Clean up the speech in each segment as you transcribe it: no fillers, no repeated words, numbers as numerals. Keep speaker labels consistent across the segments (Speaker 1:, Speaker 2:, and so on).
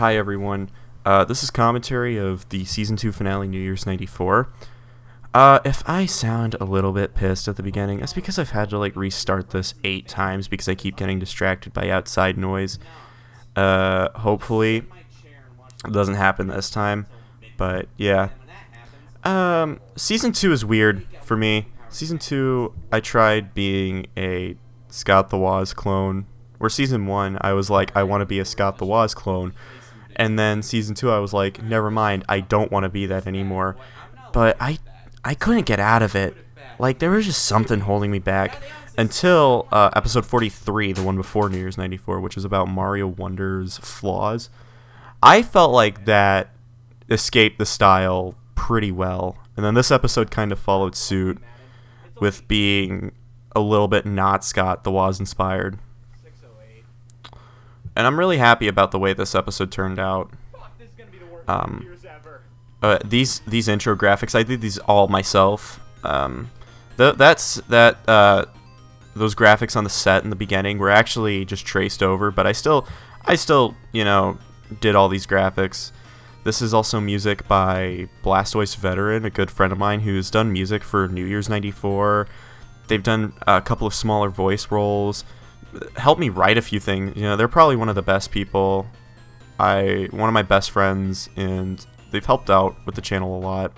Speaker 1: Hi everyone. This is commentary of the season 2 finale, New Year's '94. If I sound a little bit pissed at the beginning, it's because I've had to restart this 8 times because I keep getting distracted by outside noise. Hopefully it doesn't happen this time, but yeah. Season 2 is weird for me. Season 2, I tried being a Scott the Woz clone. Where season 1, I was like, I want to be a Scott the Woz clone. And then season 2, I was like, never mind, I don't want to be that anymore. But I couldn't get out of it. There was just something holding me back until episode 43, the one before New Year's '94, which was about Mario Wonder's flaws. I felt like that escaped the style pretty well. And then this episode kind of followed suit with being a little bit not Scott the Woz inspired. And I'm really happy about the way this episode turned out. These intro graphics, I did these all myself. Those graphics on the set in the beginning were actually just traced over, but I still, did all these graphics. This is also music by Blastoise Veteran, a good friend of mine who's done music for New Year's '94. They've done a couple of smaller voice roles. Helped me write a few things. They're probably one of the best people. One of my best friends, and they've helped out with the channel a lot.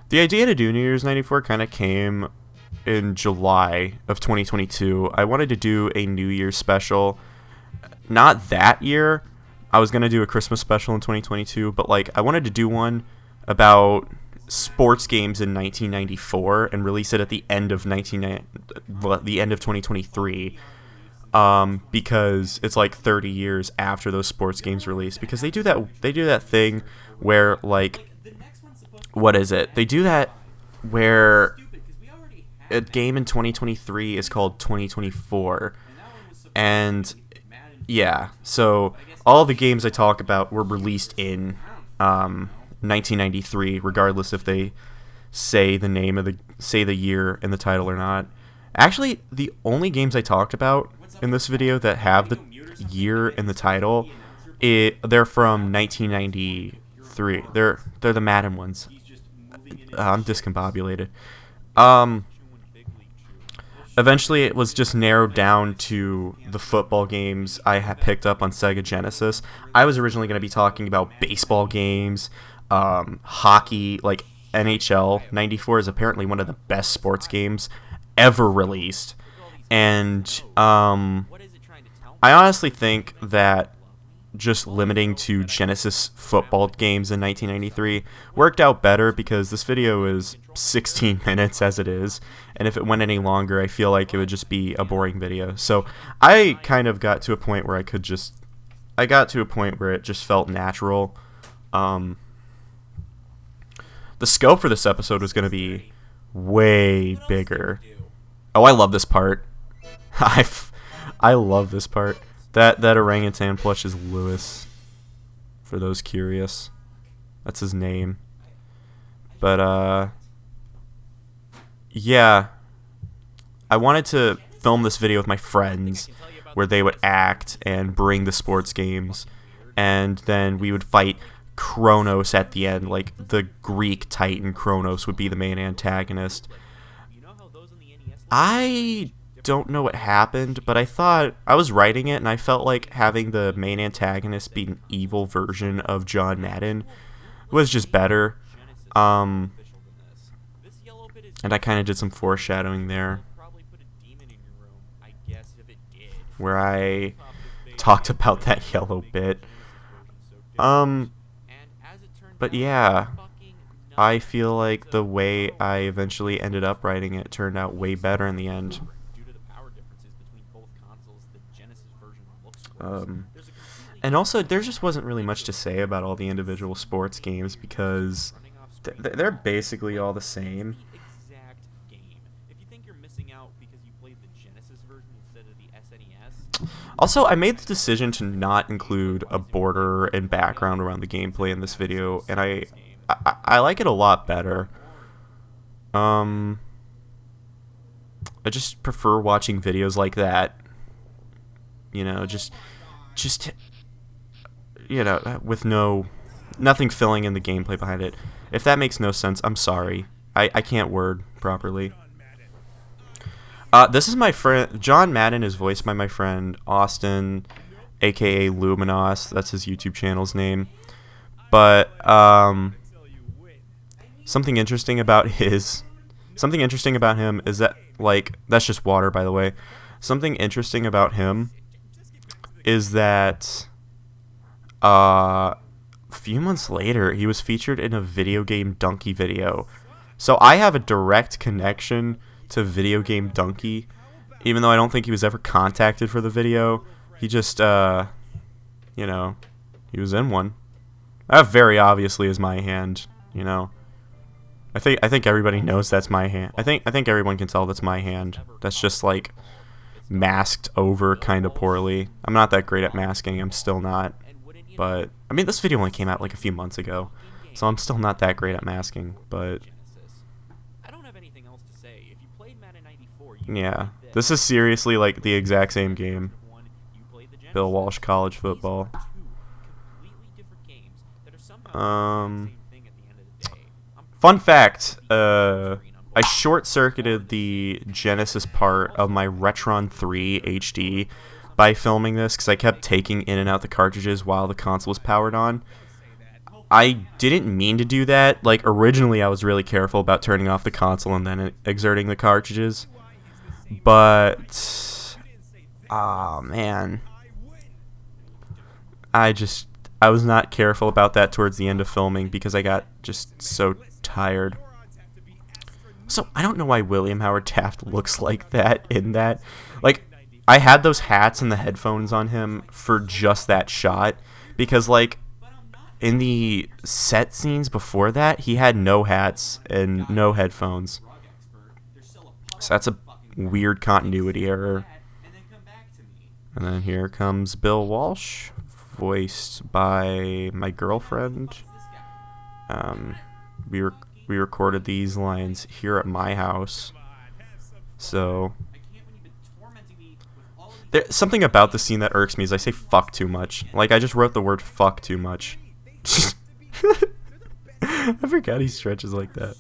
Speaker 1: The idea to do New Year's '94 kind of came in July of 2022. I wanted to do a New Year's special. Not that year. I was going to do a Christmas special in 2022, but I wanted to do one about sports games in 1994 and release it at the end of 2023, because it's 30 years after those sports games released, because they do that thing where what is it? They do that where a game in 2023 is called 2024, and yeah, so all the games I talk about were released in 1993, regardless if they say the year in the title or not. Actually, the only games I talked about in this video that have the year in the title, they're from 1993. They're the Madden ones. I'm discombobulated. Eventually, it was just narrowed down to the football games I had picked up on Sega Genesis. I was originally going to be talking about baseball games, hockey. NHL '94 is apparently one of the best sports games ever released, and I honestly think that just limiting to Genesis football games in 1993 worked out better, because this video is 16 minutes as it is, and if it went any longer, I feel like it would just be a boring video. So I kind of got to a point where it just felt natural. The scope for this episode was going to be way bigger. Oh, I love this part. I love this part. That orangutan plush is Lewis, for those curious. That's his name. But, yeah. I wanted to film this video with my friends, where they would act and bring the sports games, and then we would fight Kronos at the end. The Greek Titan Kronos would be the main antagonist. I don't know what happened, but I was writing it, and I felt like having the main antagonist be an evil version of John Madden was just better. And I kind of did some foreshadowing there, where I talked about that yellow bit. But yeah, I feel like the way I eventually ended up writing it turned out way better in the end. And also, there just wasn't really much to say about all the individual sports games, because they're basically all the same. Also, I made the decision to not include a border and background around the gameplay in this video, and I like it a lot better. I just prefer watching videos like that. Just with nothing filling in the gameplay behind it. If that makes no sense, I'm sorry. I can't word properly. This is my friend John Madden is voiced by my friend Austin, aka Luminos. That's his YouTube channel's name. But something interesting about him is that, like, that's just water, by the way. Something interesting about him is that a few months later he was featured in a video game Donkey video. So I have a direct connection to Video Game Donkey, even though I don't think he was ever contacted for the video. He just, he was in one. That very obviously is my hand, I think everybody knows that's my hand. I think everyone can tell that's my hand. That's just, like, masked over kind of poorly. I'm not that great at masking. I'm still not. But, I mean, this video only came out, like, a few months ago, so I'm still not that great at masking, but... Yeah, this is seriously, like, the exact same game. Bill Walsh College Football. Fun fact, I short-circuited the Genesis part of my Retron 3 HD by filming this because I kept taking in and out the cartridges while the console was powered on. I didn't mean to do that. Like, originally I was really careful about turning off the console and then exerting the cartridges. But, man. I was not careful about that towards the end of filming because I got just so tired. So, I don't know why William Howard Taft looks like that in that. Like, I had those hats and the headphones on him for just that shot because, like, in the set scenes before that, he had no hats and no headphones. So that's a weird continuity error. And then here comes Bill Walsh, voiced by my girlfriend. We recorded these lines here at my house. So there's something about the scene that irks me is I say fuck too much. Like, I just wrote the word fuck too much. I forgot he stretches like that.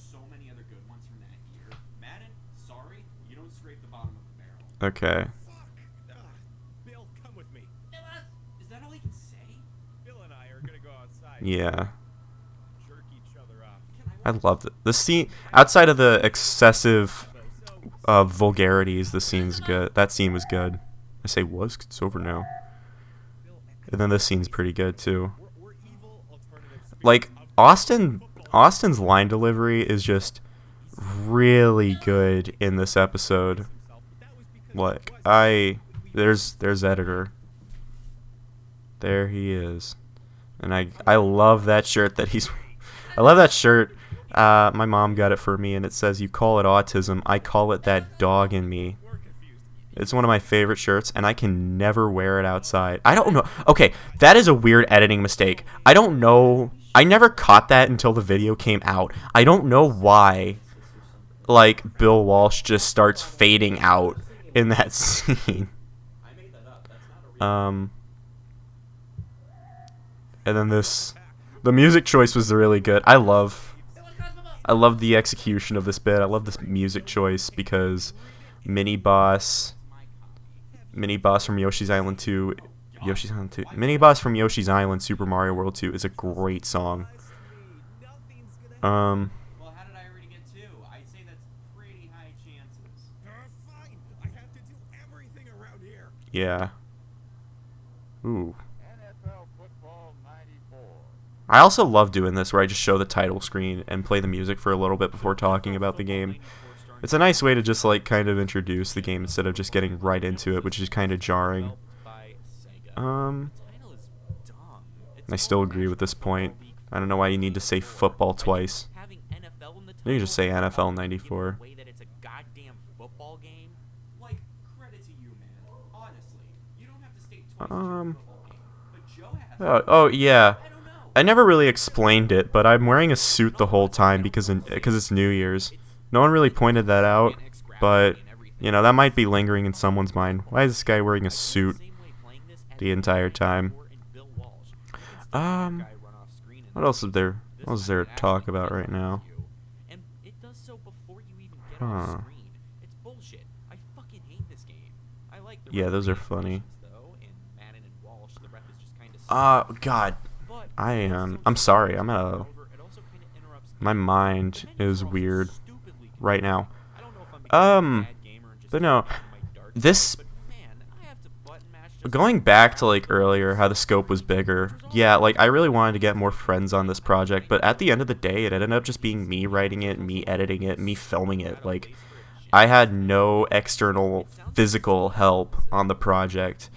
Speaker 1: Okay. Yeah. I love it. The scene, outside of the excessive vulgarities, the scene's good. That scene was good. I say was, 'cause it's over now. And then this scene's pretty good too. Like, Austin's line delivery is just really good in this episode. Like, there's editor. There he is. And I love that shirt that he's I love that shirt. My mom got it for me, and it says, "You call it autism, I call it that dog in me." It's one of my favorite shirts, and I can never wear it outside. I don't know. Okay, that is a weird editing mistake. I don't know. I never caught that until the video came out. I don't know why, like, Bill Walsh just starts fading out in that scene. And then the music choice was really good. I love the execution of this bit. I love this music choice because Mini Boss from Yoshi's Island 2, Mini Boss from Yoshi's Island Super Mario World 2 is a great song.
Speaker 2: Well, how did I already get 2? I'd say that's pretty high chances.
Speaker 3: Fine. I have to do everything around here.
Speaker 1: Yeah. Ooh.
Speaker 4: NFL Football 94.
Speaker 1: I also love doing this where I just show the title screen and play the music for a little bit before talking about the game. It's a nice way to just, like, kind of introduce the game instead of just getting right into it, which is kind of jarring. I still agree with this point. I don't know why you need to say football twice. You can just say NFL 94. Oh yeah. I never really explained it, but I'm wearing a suit the whole time because it's New Year's. No one really pointed that out, but, you know, that might be lingering in someone's mind. Why is this guy wearing a suit the entire time?
Speaker 2: guy run off screen in
Speaker 1: What
Speaker 2: this
Speaker 1: else is there?
Speaker 2: This
Speaker 1: What is
Speaker 2: time
Speaker 1: there
Speaker 2: it
Speaker 1: to
Speaker 2: actually
Speaker 1: talk about right
Speaker 2: interrupts
Speaker 1: now?
Speaker 2: you, and it does so before you even get
Speaker 1: Huh.
Speaker 2: off screen. It's bullshit. I fucking hate this game. I like the
Speaker 1: Yeah, those are
Speaker 2: referee
Speaker 1: funny.
Speaker 2: animations, though. In Madden and Walsh, the ref is just kind of
Speaker 1: God,
Speaker 2: but
Speaker 1: I'm sorry. I'm at a.
Speaker 2: it also kind of interrupts
Speaker 1: My
Speaker 2: gameplay.
Speaker 1: mind
Speaker 2: The menus
Speaker 1: is
Speaker 2: are also
Speaker 1: weird
Speaker 2: stupidly
Speaker 1: right now.
Speaker 2: I don't know if I'm becoming a bad gamer and just
Speaker 1: But no,
Speaker 2: getting into my dark
Speaker 1: this.
Speaker 2: side, but man, I have to button mash just
Speaker 1: Going back to like earlier, how the scope was bigger. Yeah, like I really wanted to get more friends on this project, but at the end of the day, it ended up just being me writing it, me editing it, me filming it. Like, I had no external physical help on the project.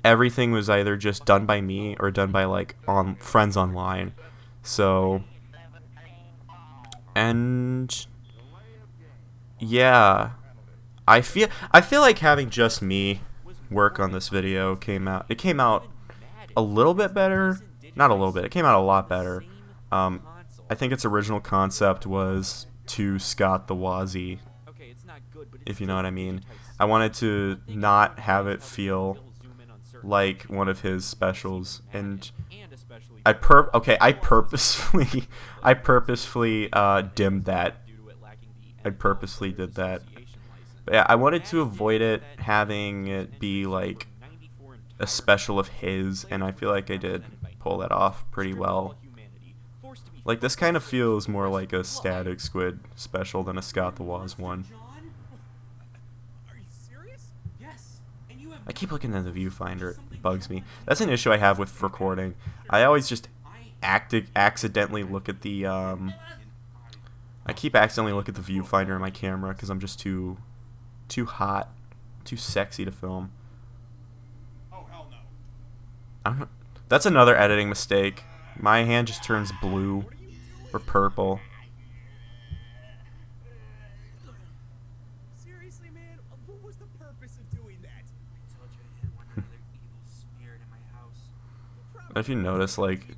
Speaker 1: Everything was either just done by me or done by like on friends online. So, and yeah, I feel like having just me work on this video came out a little bit better. Not a little bit. It came out a lot better. I think its original concept was to Scott the Wazzy, if you know what I mean. I wanted to not have it feel like one of his specials, and I purposefully dimmed that. I purposely did that. But yeah, I wanted to avoid it having it be like a special of his, and I feel like I did pull that off pretty well. Like, this kind of feels more like a Static Squid special than a Scott the Woz one.
Speaker 3: Are you serious?
Speaker 2: Yes. And you have
Speaker 1: I keep looking at the viewfinder. It bugs me. That's an issue I have with recording. I always just accidentally look at the I keep accidentally look at the viewfinder in my camera because I'm just too hot, too sexy to film.
Speaker 3: Oh, hell no.
Speaker 1: I don't know. That's another editing mistake. My hand just turns blue or purple.
Speaker 3: Seriously, man? What was the purpose of doing that?
Speaker 2: I told you I didn't want another evil spirit in my house.
Speaker 1: If you notice, like,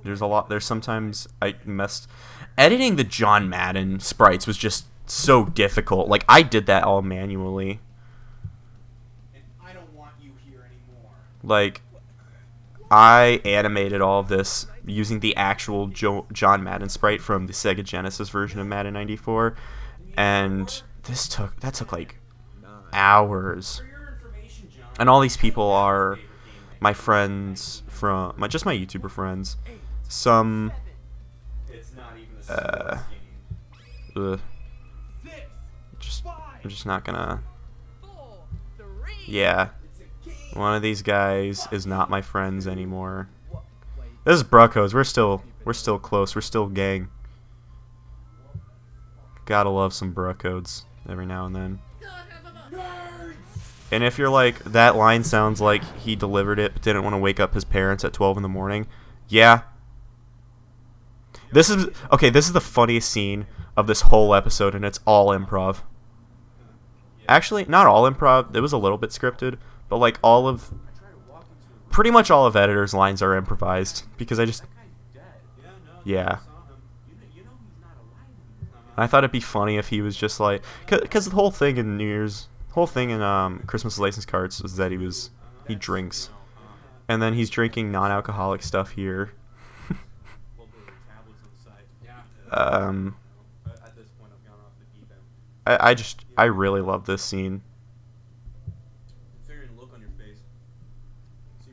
Speaker 1: there's sometimes I messed. Editing the John Madden sprites was just so difficult. Like, I did that all manually.
Speaker 2: And I don't want you here anymore.
Speaker 1: Like, I animated all of this using the actual John Madden sprite from the Sega Genesis version of Madden 94, and that took like hours. And all these people are my friends from my YouTuber friends. Some I'm just not gonna. Yeah. One of these guys is not my friends anymore. This is Bruckos. We're still close. We're still gang. Gotta love some Bruckos every now and then. And if you're like, that line sounds like he delivered it but didn't want to wake up his parents at 12 in the morning. Yeah. This is the funniest scene of this whole episode, and it's all improv. Actually, not all improv. It was a little bit scripted, but like pretty much all of Editor's lines are improvised because yeah. I thought it'd be funny if he was just like, because the whole thing in Christmas License Cards is that he drinks, and then he's drinking non-alcoholic stuff here. I really love this scene.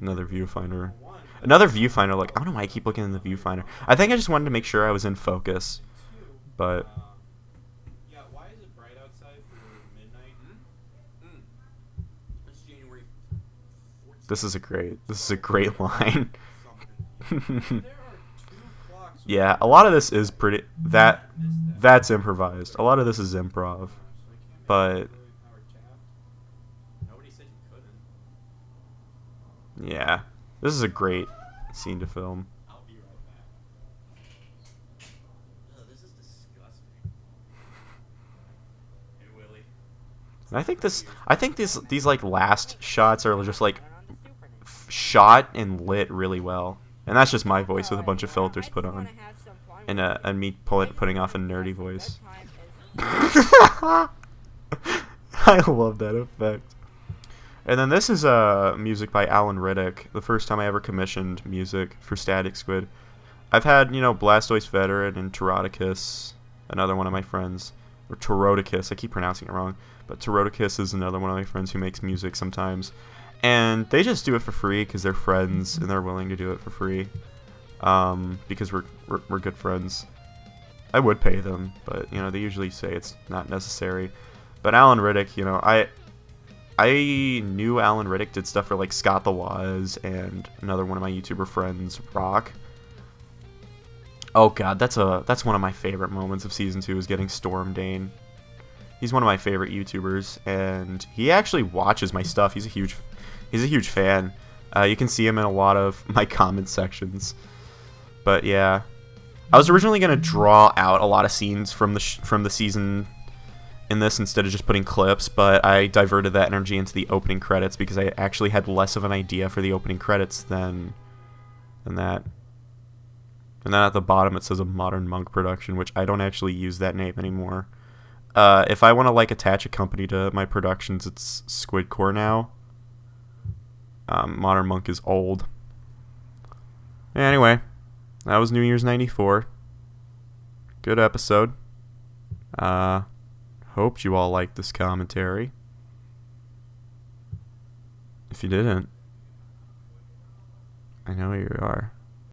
Speaker 1: Another viewfinder. Like, I don't know why I keep looking in the viewfinder. I think I just wanted to make sure I was in focus. But
Speaker 2: Yeah, why is it bright outside for midnight? It's January 14th.
Speaker 1: this is a great line.
Speaker 2: There are 2 clocks.
Speaker 1: Yeah, a lot of this is that's improvised. A lot of this is improv. But
Speaker 2: Nobody said you couldn't.
Speaker 1: yeah, this is a great scene to film.
Speaker 2: I'll be right back. This is disgusting. Hey, Willie.
Speaker 1: And I think these like last shots are just like shot and lit really well. And that's just my voice with a bunch of filters put on, and me putting off a nerdy voice. I love that effect. And then this is music by Alan Riddick, the first time I ever commissioned music for Static Squid. I've had, Blastoise Veteran and Taurodicus, another one of my friends. Or Taurodicus, I keep pronouncing it wrong. But Taurodicus is another one of my friends who makes music sometimes. And they just do it for free because they're friends and they're willing to do it for free. Because we're good friends. I would pay them, but, they usually say it's not necessary. But Alan Riddick, I knew Alan Riddick did stuff for, like, Scott the Woz and another one of my YouTuber friends, Rock. Oh god, that's one of my favorite moments of Season 2 is getting Storm Dane. He's one of my favorite YouTubers, and he actually watches my stuff. He's a huge fan. You can see him in a lot of my comment sections. But yeah, I was originally gonna draw out a lot of scenes from the season in this instead of just putting clips, but I diverted that energy into the opening credits because I actually had less of an idea for the opening credits than that. And then at the bottom it says a Modern Monk production, which I don't actually use that name anymore. If I want to attach a company to my productions, it's Squidcore now. Modern Monk is old. Anyway, that was New Year's 94. Good episode. Hoped you all liked this commentary. If you didn't, I know who you are.